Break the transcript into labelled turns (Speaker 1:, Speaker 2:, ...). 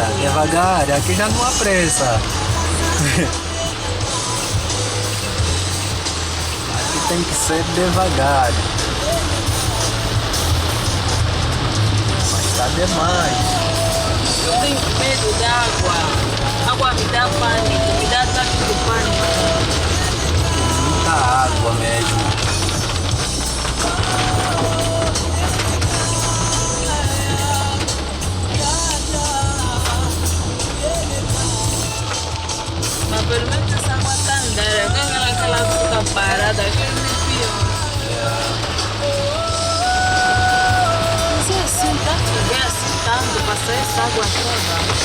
Speaker 1: Tá devagar, aqui já não há pressa. Aqui tem que ser devagar. Mas tá demais.
Speaker 2: Eu tenho medo d'água. Água me dá pânico, me dá ataque do pânico.
Speaker 1: Muita água mesmo.
Speaker 2: Mas pelo menos essa água tá andando. Aquela fica parada, aquele me pior. Mas é assim, tá chover assim tanto, passar essa água toda.